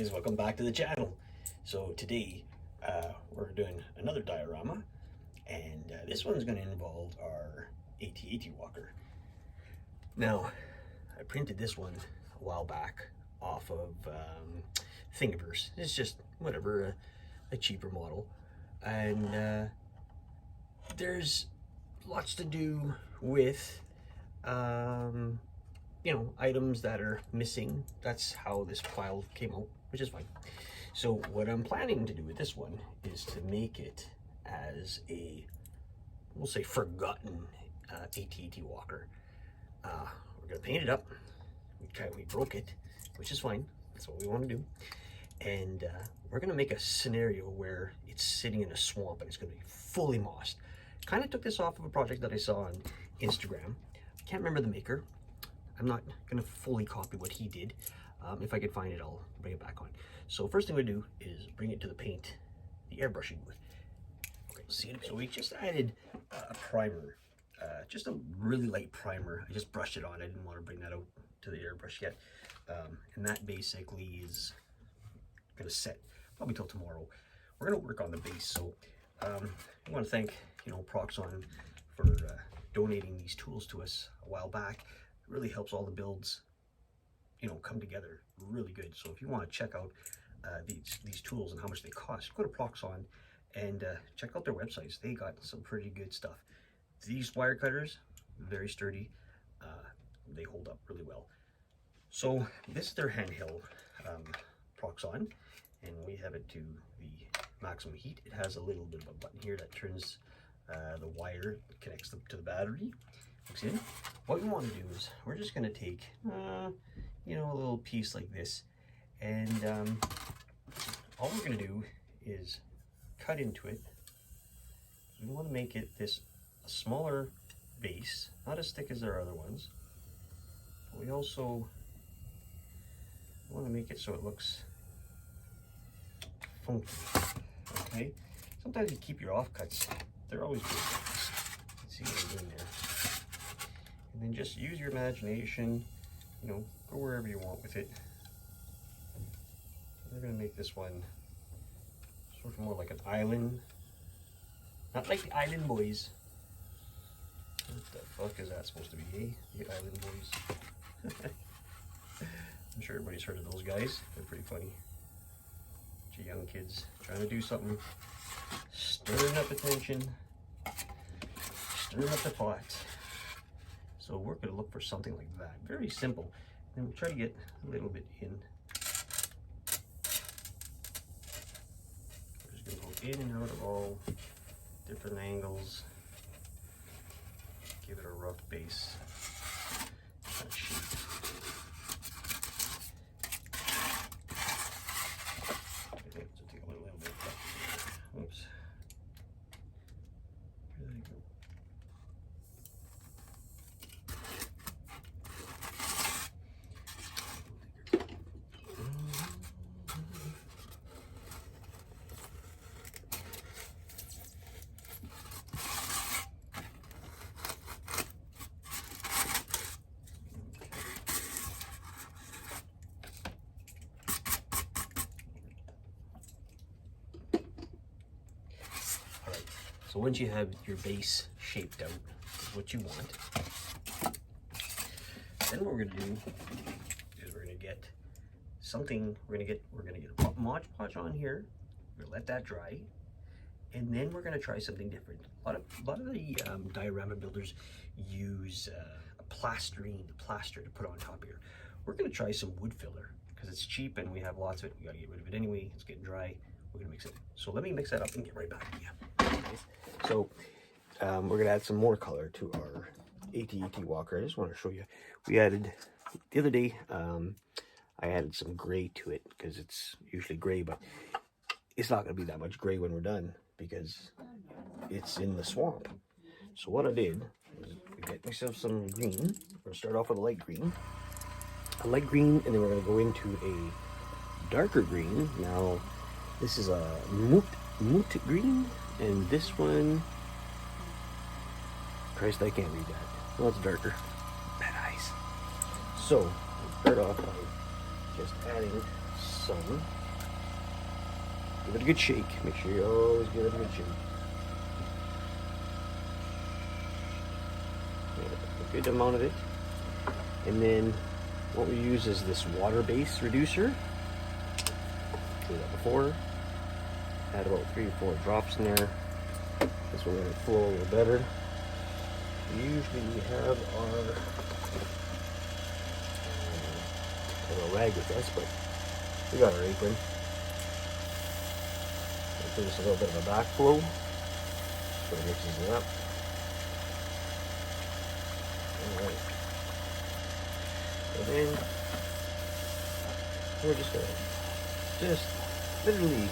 guys, welcome back to the channel. So today we're doing another diorama, and this one's going to involve our AT-AT walker. Now I printed this one a while back off of Thingiverse. It's just whatever, a cheaper model, and there's lots to do with you know, items that are missing. That's how this file came out, which is fine. So what I'm planning to do with this one is to make it as a, we'll say, forgotten AT-AT walker. We're gonna paint it up. We broke it, which is fine. That's what we want to do. And we're gonna make a scenario where it's sitting in a swamp and it's gonna be fully mossed. Kind of took this off of a project that I saw on Instagram. I can't remember the maker. I'm not gonna fully copy what he did. If I can find it, I'll bring it back on. So first thing we do is bring it to the paint, the airbrushing with. Okay, see, so we just added a primer, just a really light primer. I just brushed it on. I didn't want to bring that out to the airbrush yet. And that basically is gonna set probably till tomorrow. We're gonna work on the base. So I want to thank, you know, Proxon for donating these tools to us a while back. It really helps all the builds, you know, come together really good. So if you want to check out these tools and how much they cost, go to Proxon and check out their websites. They got some pretty good stuff. These wire cutters, very sturdy. They hold up really well. So this is their handheld Proxon, and we have it to the maximum heat. It has a little bit of a button here that turns the wire, connects them to the battery. In. What we want to do is we're just going to take you know, a little piece like this, and all we're going to do is cut into it. We want to make it a smaller base, not as thick as our other ones, but we also want to make it so it looks funky. Okay, sometimes you keep your offcuts, they're always good. Let's see what I'm doing there. And then just use your imagination, you know, go wherever you want with it. We're going to make this one sort of more like an island. Not like the Island Boys. What the fuck is that supposed to be, eh? The Island Boys. I'm sure everybody's heard of those guys. They're pretty funny. Bunch of young kids trying to do something. Stirring up attention. Stirring up the pot. So we're going to look for something like that. Very simple. And we'll try to get a little bit in. We're just going to go in and out of all different angles. Give it a rough base. Kind of shape. I think it's take a little bit. Oops. There you go. So once you have your base shaped out, what you want, then what we're gonna do is we're gonna get something. We're gonna get a Mod Podge on here. We're gonna let that dry, and then we're gonna try something different. A lot of the diorama builders use a plaster to put on top here. We're gonna try some wood filler because it's cheap and we have lots of it. We gotta get rid of it anyway. It's getting dry. We're gonna mix it. So let me mix that up and get right back to you. So we're gonna add some more color to our AT-AT walker. I just want to show you. We added the other day. I added some gray to it because it's usually gray, but it's not gonna be that much gray when we're done because it's in the swamp. So what I did is get myself some green. We're gonna start off with a light green, and then we're gonna go into a darker green. Now this is a moot green. And this one, Christ, I can't read that. Well, it's darker. Bad eyes. So, we'll start off by just adding sun. Give it a good shake. Make sure you always give it a good shake. A good amount of it. And then what we use is this water-based reducer. Did that before. Add about 3 or 4 drops in there. This will let it flow a little better. Usually we have our little rag with us, but we got our apron. Give us a little bit of a backflow, so it mixes it up. Alright. And then we're just gonna literally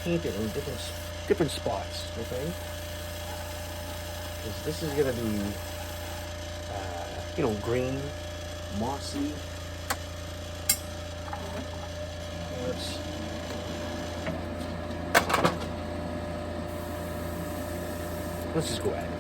paint it in different spots, okay? Because this is gonna be you know, green, mossy. Let's just go at it.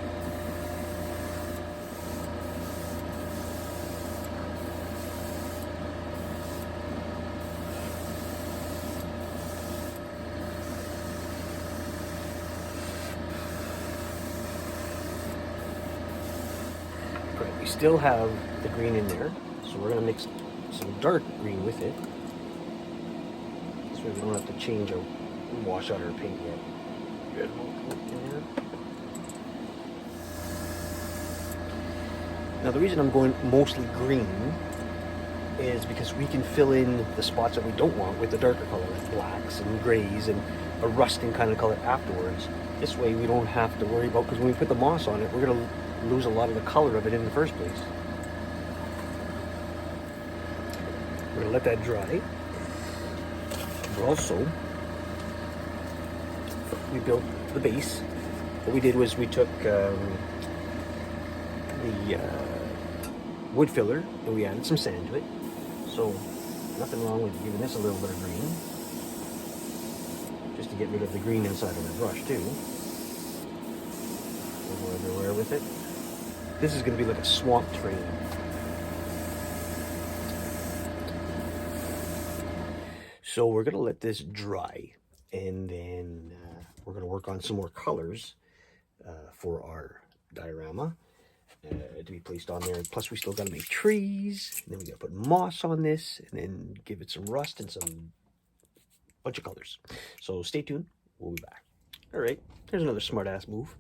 Right, we still have the green in there, so we're gonna mix some dark green with it. This way we don't have to change or wash out our paint yet. Good. Now the reason I'm going mostly green is because we can fill in the spots that we don't want with the darker color, like blacks and grays and a rusting kind of color afterwards. This way we don't have to worry about, because when we put the moss on it, we're going to lose a lot of the color of it in the first place. We're going to let that dry. But also, we built the base. What we did was we took the wood filler and we added some sand to it. So nothing wrong with giving this a little bit of green, just to get rid of the green inside of the brush too. Go everywhere with it. This is going to be like a swamp terrain. So we're going to let this dry, and then we're going to work on some more colors for our diorama to be placed on there. Plus we still got to make trees, and then we got to put moss on this, and then give it some rust and some bunch of colors. So stay tuned, we'll be back. All right, there's another smart ass move.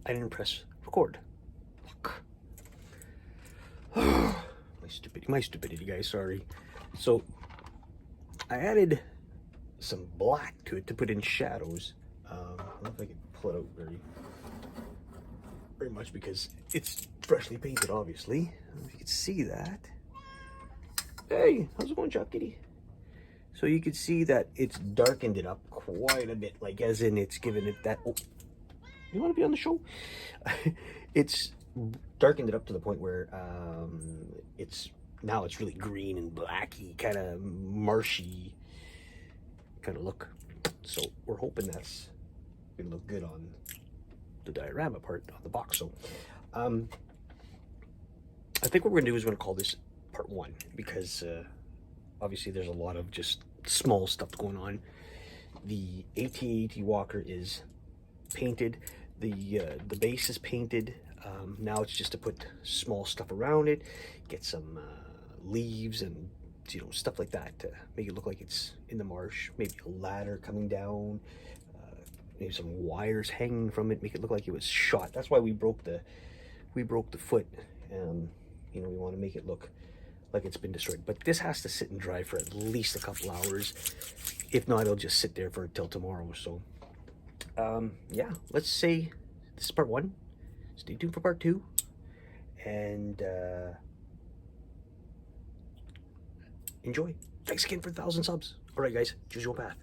I didn't press record. Look. My stupidity, guys, sorry. So I added some black to it to put in shadows. I don't know if I can pull it out very much because it's freshly painted, obviously. I don't know if you can see that. Hey, how's it going, Chop Kitty? So you can see that it's darkened it up quite a bit, like as in it's given it that, oh, you want to be on the show? It's darkened it up to the point where now it's really green and blacky, kind of marshy kind of look. So we're hoping that's gonna look good on the diorama part of the box. So I think what we're gonna do is we're gonna call this part 1, because obviously there's a lot of just small stuff going on. The AT-AT walker is painted, the base is painted. Now it's just to put small stuff around it, get some leaves and, you know, stuff like that to make it look like it's in the marsh. Maybe a ladder coming down, maybe some wires hanging from it, make it look like it was shot. That's why we broke the foot. You know, we want to make it look like it's been destroyed. But this has to sit and dry for at least a couple hours. If not, it'll just sit there for until tomorrow. So yeah, let's say this is part 1. Stay tuned for part 2, and enjoy. Thanks again for 1,000 subs. All right, guys, choose your path.